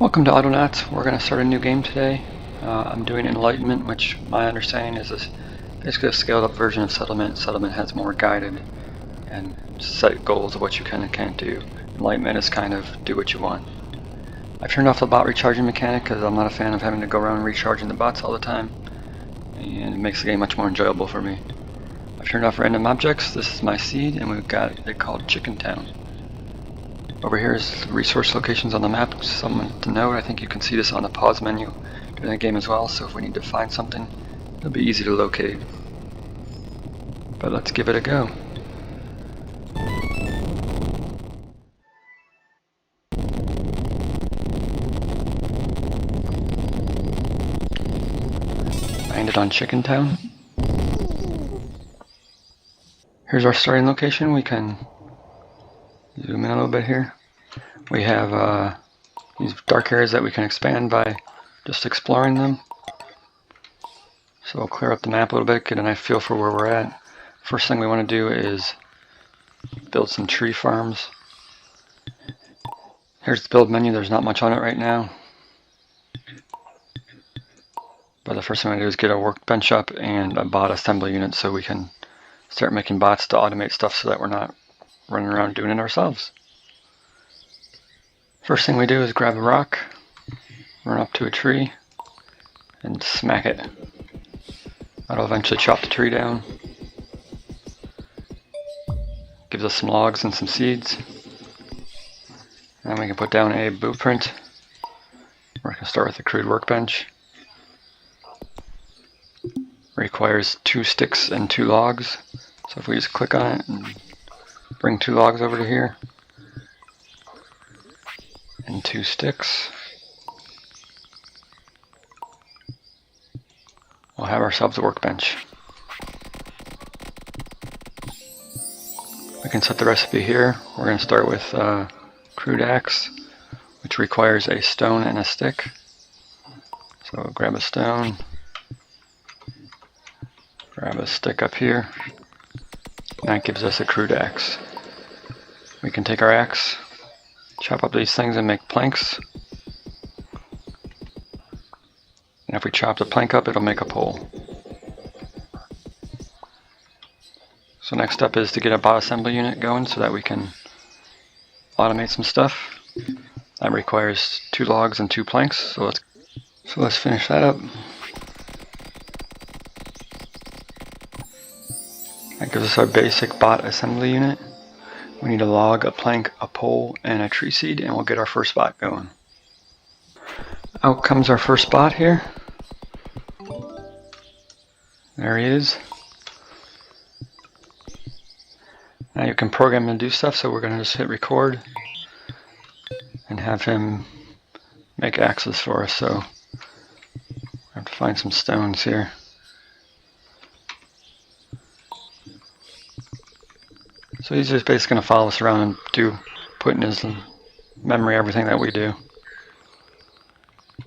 Welcome to Autonauts. We're going to start a new game today. I'm doing Enlightenment, which my understanding is basically a scaled up version of Settlement. Settlement has more guided and set goals of what you can and can't do. Enlightenment is kind of do what you want. I've turned off the bot recharging mechanic because I'm not a fan of having to go around recharging the bots all the time, and it makes the game much more enjoyable for me. I've turned off random objects. This is my seed, and we've got it called Chicken Town. Over here is resource locations on the map. Something to note, I think you can see this on the pause menu during the game as well, so if we need to find something, it'll be easy to locate. But let's give it a go. Landed on Chicken Town. Here's our starting location. We can zoom in a little bit here. We have these dark areas that we can expand by just exploring them. So we'll clear up the map a little bit, get a nice feel for where we're at. First thing we want to do is build some tree farms. Here's the build menu. There's not much on it right now, but the first thing I do is get a workbench up and a bot assembly unit so we can start making bots to automate stuff so that we're not running around doing it ourselves. First thing we do is grab a rock, run up to a tree, and smack it. That'll eventually chop the tree down. Gives us some logs and some seeds. And we can put down a blueprint. We're going to start with a crude workbench. Requires 2 sticks and 2 logs. So if we just click on it and bring 2 logs over to here, and 2 sticks, we'll have ourselves a workbench. We can set the recipe here. We're going to start with crude axe, which requires a stone and a stick. So grab a stone, grab a stick up here, and that gives us a crude axe. We can take our axe, chop up these things and make planks. And if we chop the plank up, it'll make a pole. So next step is to get a bot assembly unit going so that we can automate some stuff. That requires 2 logs and 2 planks, so let's finish that up. That gives us our basic bot assembly unit. We need a log, a plank, a pole, and a tree seed, and we'll get our first bot going. Out comes our first bot here. There he is. Now you can program him to do stuff, so we're going to just hit record and have him make axes for us. So I have to find some stones here. So he's just basically going to follow us around and put in his memory everything that we do.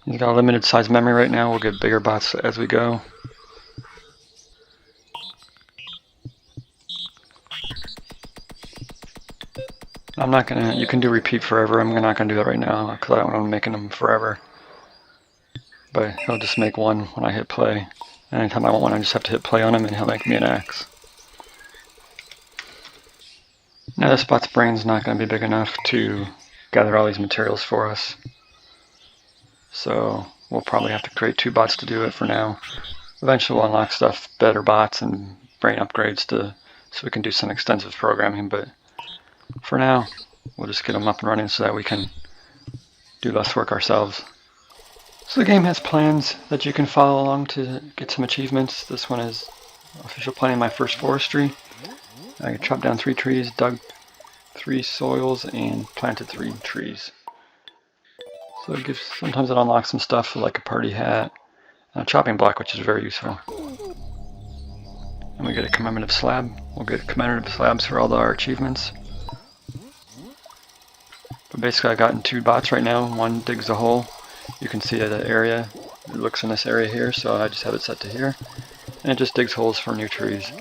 He's got a limited size memory right now. We'll get bigger bots as we go. I'm not gonna, you can do repeat forever. I'm not gonna do that right now because I don't want to make them forever. But he'll just make one when I hit play. Anytime I want one, I just have to hit play on him and he'll make me an axe. Now this bot's brain's not going to be big enough to gather all these materials for us. So we'll probably have to create 2 bots to do it for now. Eventually we'll unlock stuff, better bots and brain upgrades so we can do some extensive programming, but for now we'll just get them up and running so that we can do less work ourselves. So the game has plans that you can follow along to get some achievements. This one is official planting my first forestry. I chopped down 3 trees, dug 3 soils, and planted 3 trees. So sometimes it unlocks some stuff like a party hat and a chopping block, which is very useful. And we get a commemorative slab. We'll get commemorative slabs for all our achievements. But basically I've gotten 2 bots right now. One digs a hole. You can see the area. It looks in this area here, so I just have it set to here. And it just digs holes for new trees.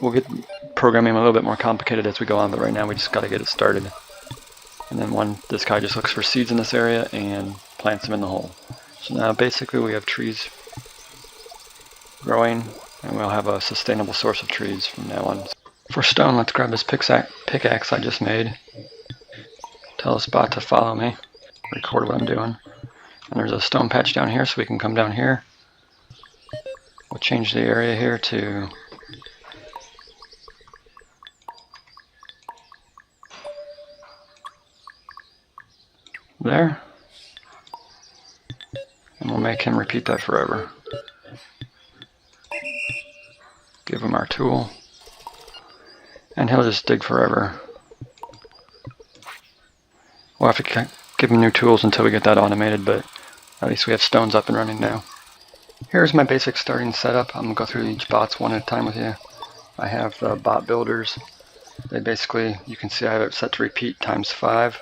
We'll get programming a little bit more complicated as we go on, but right now we just got to get it started. And then this guy just looks for seeds in this area and plants them in the hole. So now basically we have trees growing, and we'll have a sustainable source of trees from now on. For stone, let's grab this pickaxe I just made. Tell this bot to follow me. Record what I'm doing. And there's a stone patch down here, so we can come down here. We'll change the area here to there. And we'll make him repeat that forever. Give him our tool. And he'll just dig forever. We'll have to give him new tools until we get that automated, but at least we have stones up and running now. Here's my basic starting setup. I'm going to go through each bots one at a time with you. I have bot builders. They basically, you can see I have it set to repeat times 5.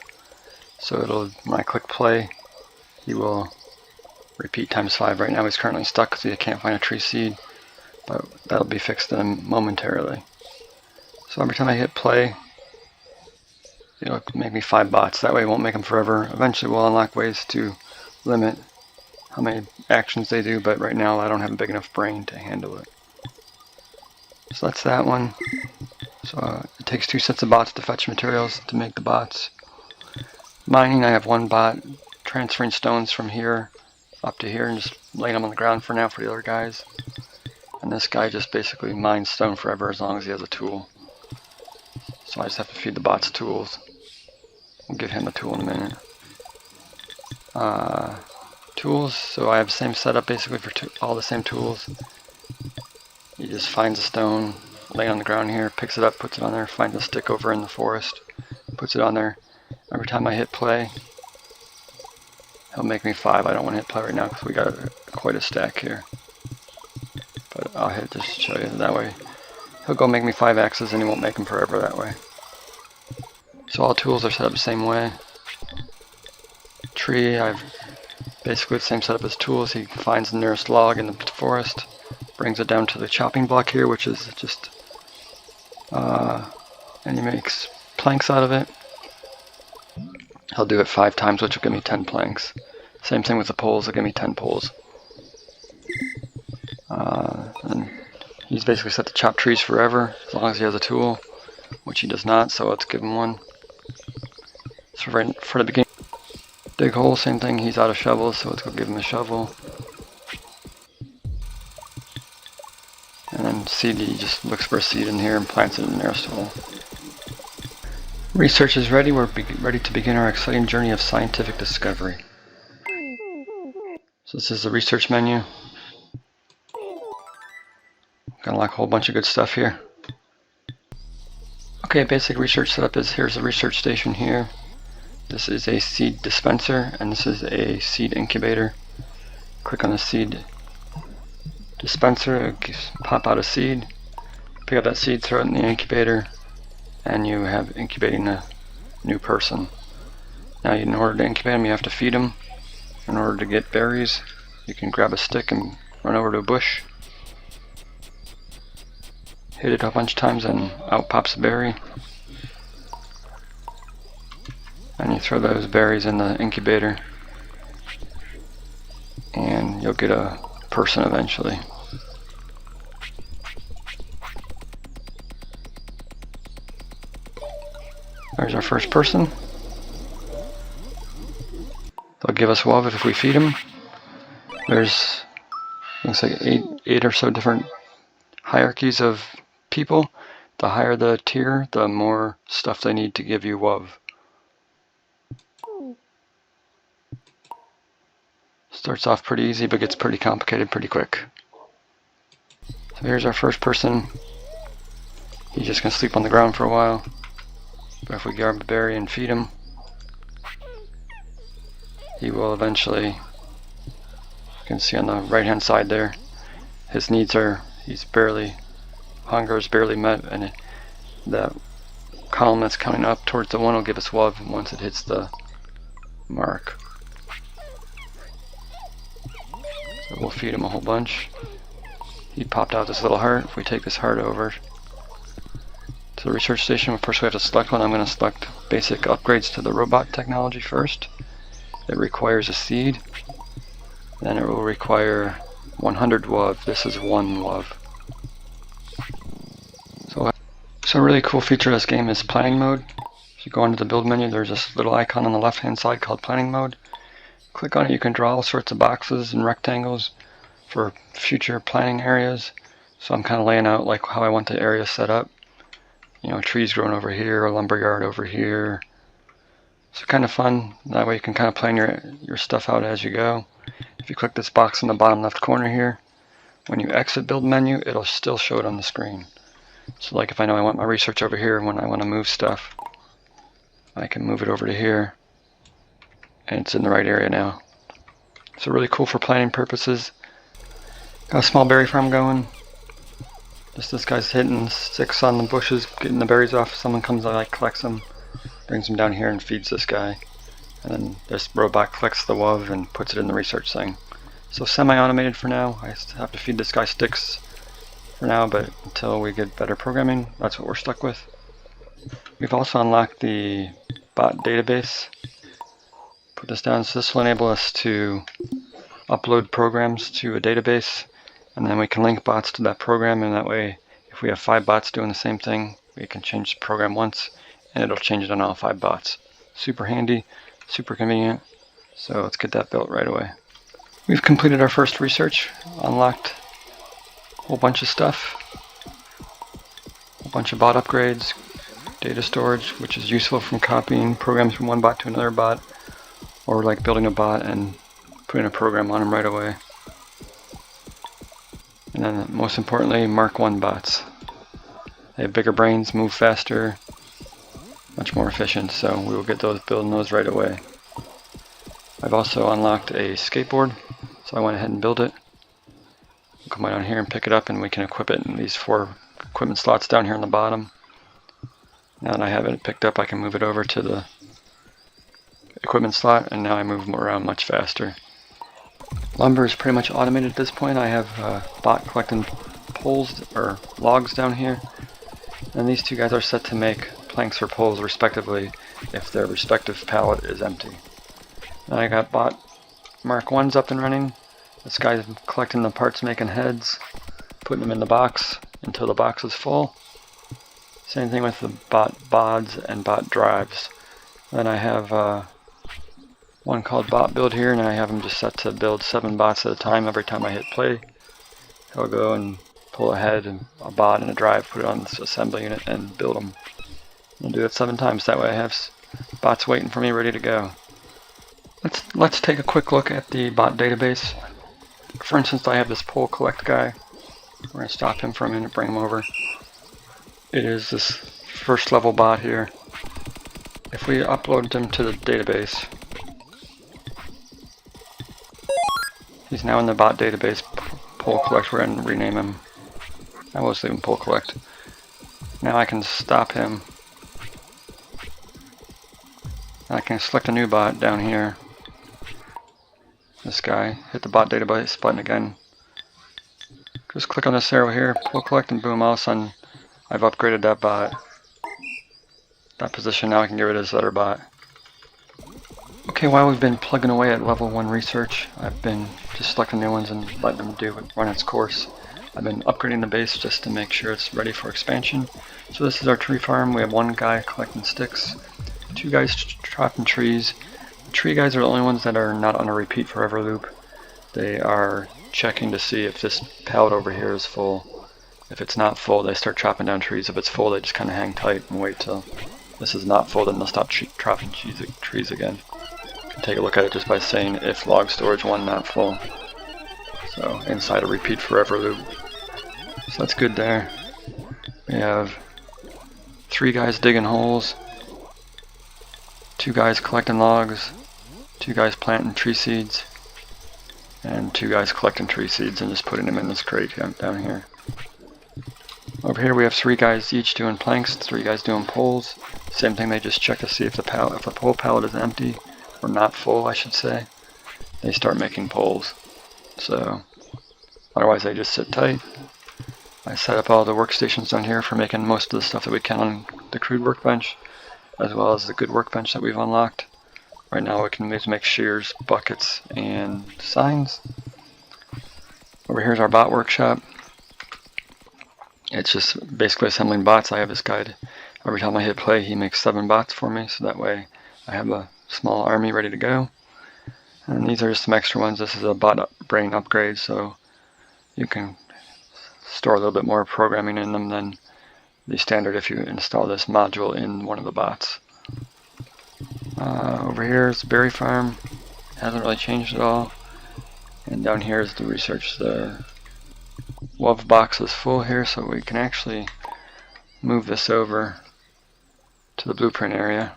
So when I click play, he will repeat times 5. Right now he's currently stuck because he can't find a tree seed, but that'll be fixed momentarily. So every time I hit play, it'll make me 5 bots. That way it won't make them forever. Eventually we'll unlock ways to limit how many actions they do, but right now I don't have a big enough brain to handle it. So that's that one. So it takes 2 sets of bots to fetch materials to make the bots. Mining, I have 1 bot transferring stones from here up to here and just laying them on the ground for now for the other guys. And this guy just basically mines stone forever as long as he has a tool. So I just have to feed the bots tools. We'll give him a tool in a minute. Tools, so I have the same setup basically for all the same tools. He just finds a stone, lay on the ground here, picks it up, puts it on there, finds a stick over in the forest, puts it on there. Every time I hit play, he'll make me 5. I don't want to hit play right now because we got quite a stack here. But I'll hit just to show you that way. He'll go make me 5 axes and he won't make them forever that way. So all tools are set up the same way. Tree, I've basically the same setup as tools. He finds the nearest log in the forest, brings it down to the chopping block here, which is just, and he makes planks out of it. He'll do it 5 times, which will give me 10 planks. Same thing with the poles, it'll give me 10 poles. And he's basically set to chop trees forever, as long as he has a tool, which he does not, so let's give him one. So right for the beginning, dig hole, same thing, he's out of shovels, so let's go give him a shovel. And then seed, he just looks for a seed in here and plants it in the nearest hole. Research is ready. We're ready to begin our exciting journey of scientific discovery. So this is the research menu. Gonna unlock a whole bunch of good stuff here. Okay, basic research setup is here's the research station here. This is a seed dispenser and this is a seed incubator. Click on the seed dispenser, it'll pop out a seed. Pick up that seed, throw it in the incubator, and you have incubating a new person. Now in order to incubate them, you have to feed them. In order to get berries, you can grab a stick and run over to a bush. Hit it a bunch of times and out pops a berry. And you throw those berries in the incubator and you'll get a person eventually. There's our first person. They'll give us love if we feed them. There's looks like eight or so different hierarchies of people. The higher the tier, the more stuff they need to give you love. Starts off pretty easy but gets pretty complicated pretty quick. So here's our first person. He's just gonna sleep on the ground for a while. But if we grab a berry and feed him, he will eventually, you can see on the right hand side there, his needs are, hunger is barely met, and the column that's coming up towards the one will give us love once it hits the mark. So we'll feed him a whole bunch. He popped out this little heart. If we take this heart over to the research station. First we have to select one. I'm going to select basic upgrades to the robot technology first. It requires a seed. Then it will require 100 WUV. This is 1 WUV. So a really cool feature of this game is planning mode. If you go into the build menu, there's this little icon on the left hand side called planning mode. Click on it, you can draw all sorts of boxes and rectangles for future planning areas. So I'm kind of laying out like how I want the area set up. You know, trees growing over here, a lumberyard over here. So kind of fun. That way you can kind of plan your stuff out as you go. If you click this box in the bottom left corner here, when you exit build menu, it'll still show it on the screen. So like if I know I want my research over here, when I want to move stuff, I can move it over to here, and it's in the right area now. So really cool for planning purposes. Got a small berry farm going. Just this guy's hitting sticks on the bushes, getting the berries off. Someone comes out, collects them, brings them down here and feeds this guy. And then this robot collects the WUV and puts it in the research thing. So semi-automated for now. I have to feed this guy sticks for now, but until we get better programming, that's what we're stuck with. We've also unlocked the bot database. Put this down, so this will enable us to upload programs to a database, and then we can link bots to that program, and that way if we have 5 bots doing the same thing, we can change the program once and it'll change it on all 5 bots. Super handy, super convenient, so let's get that built right away. We've completed our first research, unlocked a whole bunch of stuff, a bunch of bot upgrades, data storage, which is useful from copying programs from one bot to another bot, or like building a bot and putting a program on them right away. And then most importantly, Mark 1 bots. They have bigger brains, move faster, much more efficient, so we will get those building those right away. I've also unlocked a skateboard, so I went ahead and built it. Come down here and pick it up, and we can equip it in these 4 equipment slots down here on the bottom. Now that I have it picked up, I can move it over to the equipment slot, and now I move them around much faster. Lumber is pretty much automated at this point. I have a bot collecting poles or logs down here, and these 2 guys are set to make planks or poles respectively if their respective pallet is empty. Now I got bot Mark 1s up and running. This guy's collecting the parts, making heads, putting them in the box until the box is full. Same thing with the bot bods and bot drives. Then I have one called bot build here, and I have them just set to build 7 bots at a time. Every time I hit play, he'll go and pull a head and a bot and a drive, put it on this assembly unit and build them. I'll do it 7 times. That way I have bots waiting for me ready to go. Let's take a quick look at the bot database. For instance, I have this pole collect guy. We're going to stop him for a minute, bring him over. It is this first level bot here. If we upload him to the database, he's now in the bot database, pole collect. We're going to rename him. I will leave him pole collect. Now I can stop him. I can select a new bot down here. This guy, hit the bot database button again. Just click on this arrow here, pull collect, and boom, all of a sudden I've upgraded that bot. That position, now I can get rid of this other bot. Okay, while we've been plugging away at level 1 research, I've been just selecting new ones and letting them run its course. I've been upgrading the base just to make sure it's ready for expansion. So this is our tree farm. We have 1 guy collecting sticks, 2 guys chopping trees. The tree guys are the only ones that are not on a repeat forever loop. They are checking to see if this pallet over here is full. If it's not full, they start chopping down trees. If it's full, they just kind of hang tight and wait till this is not full, then they'll stop chopping trees again. You can take a look at it just by saying if log storage 1 not full. So inside a repeat forever loop. So that's good there. We have 3 guys digging holes, 2 guys collecting logs, 2 guys planting tree seeds, and 2 guys collecting tree seeds and just putting them in this crate down here. Over here we have 3 guys each doing planks, 3 guys doing poles. Same thing, they just check to see if the pole pallet is empty, or not full I should say. They start making poles. So otherwise they just sit tight. I set up all the workstations down here for making most of the stuff that we can on the crude workbench, as well as the good workbench that we've unlocked. Right now we can make shears, buckets, and signs. Over here is our bot workshop. It's just basically assembling bots. I have this guide. Every time I hit play, he makes 7 bots for me, so that way I have a small army ready to go. And these are just some extra ones. This is a bot brain upgrade, so you can store a little bit more programming in them than the standard if you install this module in one of the bots. Over here is the berry farm. Hasn't really changed at all. And down here is the research. The WOV box is full here, so we can actually move this over to the blueprint area.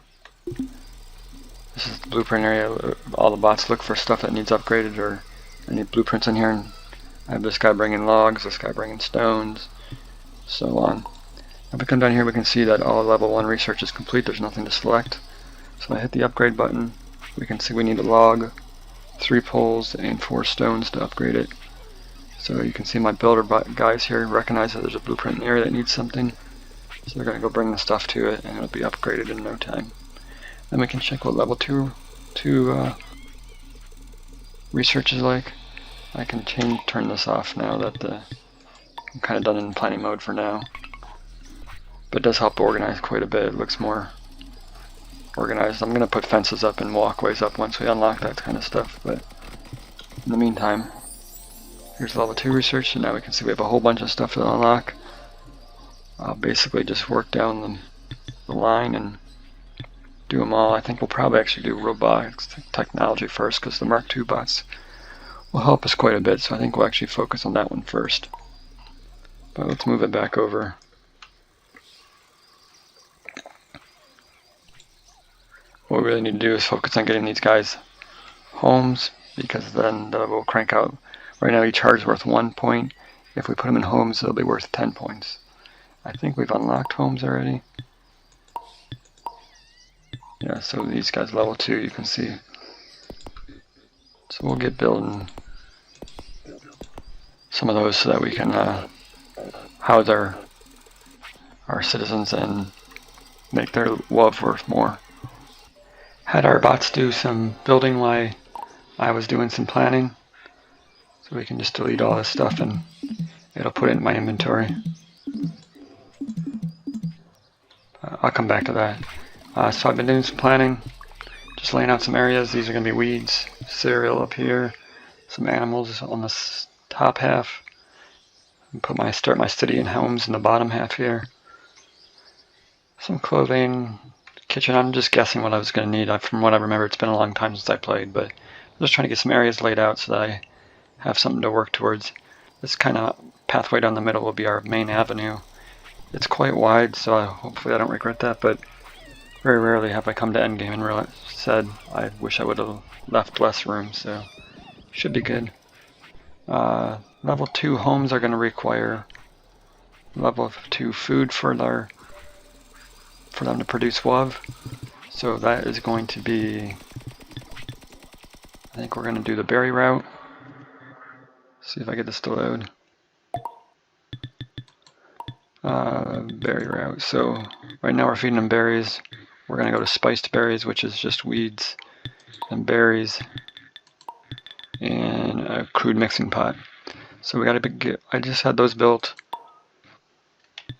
This is the blueprint area. All the bots look for stuff that needs upgraded or any blueprints in here. And I have this guy bringing logs, this guy bringing stones, so on. If we come down here, we can see that all level 1 research is complete. There's nothing to select. So I hit the upgrade button. We can see we need a log, 3 poles, and 4 stones to upgrade it. So you can see my builder guys here recognize that there's a blueprint in the area that needs something. So they're going to go bring the stuff to it, and it'll be upgraded in no time. Then we can check what level 2 research is like. I can turn this off now that I'm kind of done in planning mode for now. But it does help organize quite a bit. It looks more organized. I'm going to put fences up and walkways up once we unlock that kind of stuff. But in the meantime, here's level 2 research, and now we can see we have a whole bunch of stuff to unlock. I'll basically just work down the line and do them all. I think we'll probably actually do robotics technology first, because the Mark II bots will help us quite a bit, so I think we'll actually focus on that one first. But let's move it back over. What we really need to do is focus on getting these guys homes, because then we'll crank out. Right now each heart is worth 1 point. If we put them in homes, they'll be worth 10 points. I think we've unlocked homes already. Yeah, so these guys level 2, you can see. So we'll get building some of those so that we can house our citizens and make their WOV worth more. Had our bots do some building while I was doing some planning. So we can just delete all this stuff and it'll put it in my inventory. I'll come back to that. So I've been doing some planning, just laying out some areas. These are going to be weeds, cereal up here, some animals on the top half. And start my city and homes in the bottom half here. Some clothing, kitchen. I'm just guessing what I was going to need. From what I remember, it's been a long time since I played, but I'm just trying to get some areas laid out so that I have something to work towards. This kind of pathway down the middle will be our main avenue. It's quite wide, so hopefully I don't regret that, but very rarely have I come to endgame and said I wish I would have left less room, so should be good. Level 2 homes are going to require level 2 food for them to produce WOV, so that is going to be, I think we're going to do the berry route. See if I get this to load. Berry route. So right now we're feeding them berries. We're going to go to spiced berries, which is just weeds and berries and a crude mixing pot. So we got to I just had those built,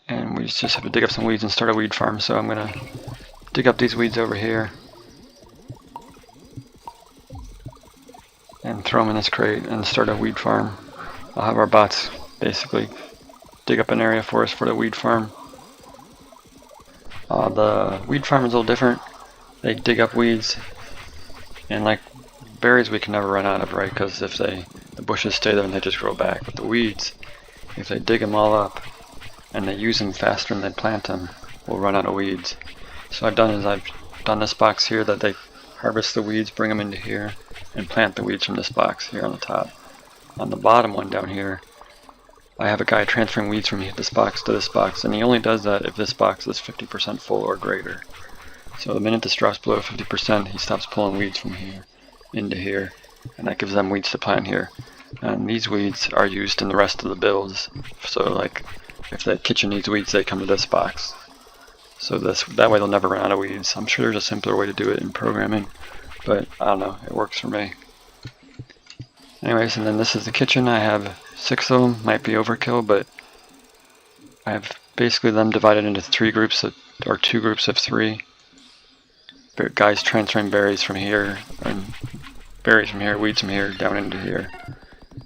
and we just have to dig up some weeds and start a weed farm. So I'm going to dig up these weeds over here and throw them in this crate and start a weed farm. I'll have our bots basically dig up an area for us for the weed farm. The weed farm is a little different. They dig up weeds, and like berries we can never run out of, right? Because if the bushes stay there and they just grow back. But the weeds, if they dig them all up and they use them faster than they plant them, we'll run out of weeds. So I've done this box here that they harvest the weeds, bring them into here, and plant the weeds from this box here on the top. On the bottom one down here, I have a guy transferring weeds from this box to this box, and he only does that if this box is 50% full or greater. So the minute this drops below 50%, he stops pulling weeds from here into here, and that gives them weeds to plant here. And these weeds are used in the rest of the builds. So like, if the kitchen needs weeds, they come to this box. So that way they'll never run out of weeds. I'm sure there's a simpler way to do it in programming, but I don't know, it works for me. Anyways, and then this is the kitchen. I have 6 of them. Might be overkill, but I have basically them divided into 3 groups or 2 groups of 3. Guys transferring berries from here, and berries from here, weeds from here, down into here.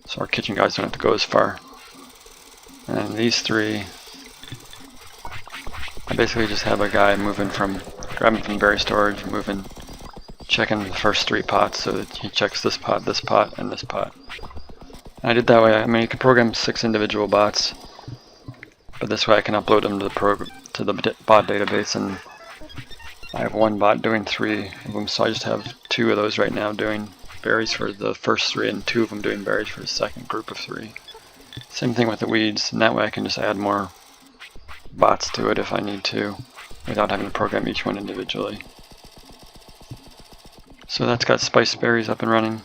So our kitchen guys don't have to go as far. And these 3, I basically just have a guy grabbing from berry storage, checking the first 3 pots, so that he checks this pot, and this pot. And I did that way. I mean, you can program 6 individual bots, but this way I can upload them to the bot database, and I have 1 bot doing 3 of them, so I just have 2 of those right now doing berries for the first 3, and 2 of them doing berries for the second group of 3. Same thing with the weeds, and that way I can just add more bots to it if I need to, without having to program each one individually. So that's got spice berries up and running.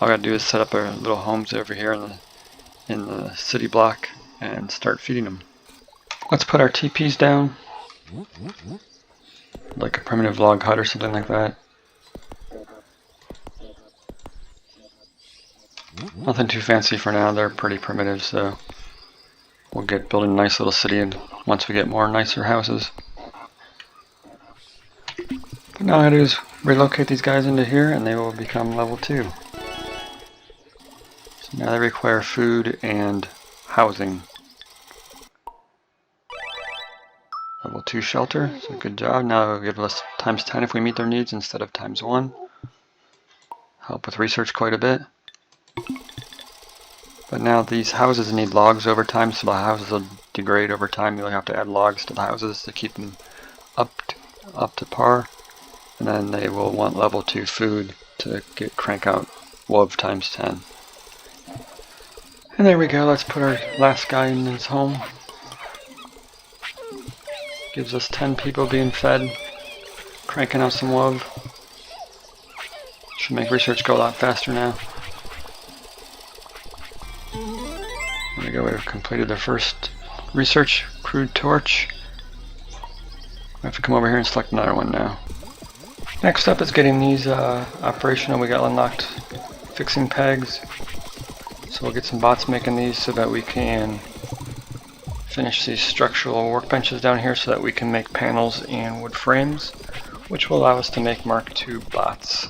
All I gotta do is set up our little homes over here in the city block and start feeding them. Let's put our TPs down, like a primitive log hut or something like that. Nothing too fancy for now, they're pretty primitive, so we'll get building a nice little city once we get more nicer houses. But now I do is relocate these guys into here and they will become level 2. So now they require food and housing. Level 2 shelter, so good job. Now it'll give us times 10 if we meet their needs instead of times 1. Help with research quite a bit. But now these houses need logs over time, so the houses will degrade over time. You'll have to add logs to the houses to keep them up to par. And then they will want level 2 food to crank out WOV times 10. And there we go, let's put our last guy in his home. Gives us 10 people being fed, cranking out some WOV. Should make research go a lot faster now. There we go, we've completed the first research, crude torch. I have to come over here and select another one now. Next up is getting these operational. We got unlocked fixing pegs. So we'll get some bots making these so that we can finish these structural workbenches down here so that we can make panels and wood frames, which will allow us to make Mark II bots.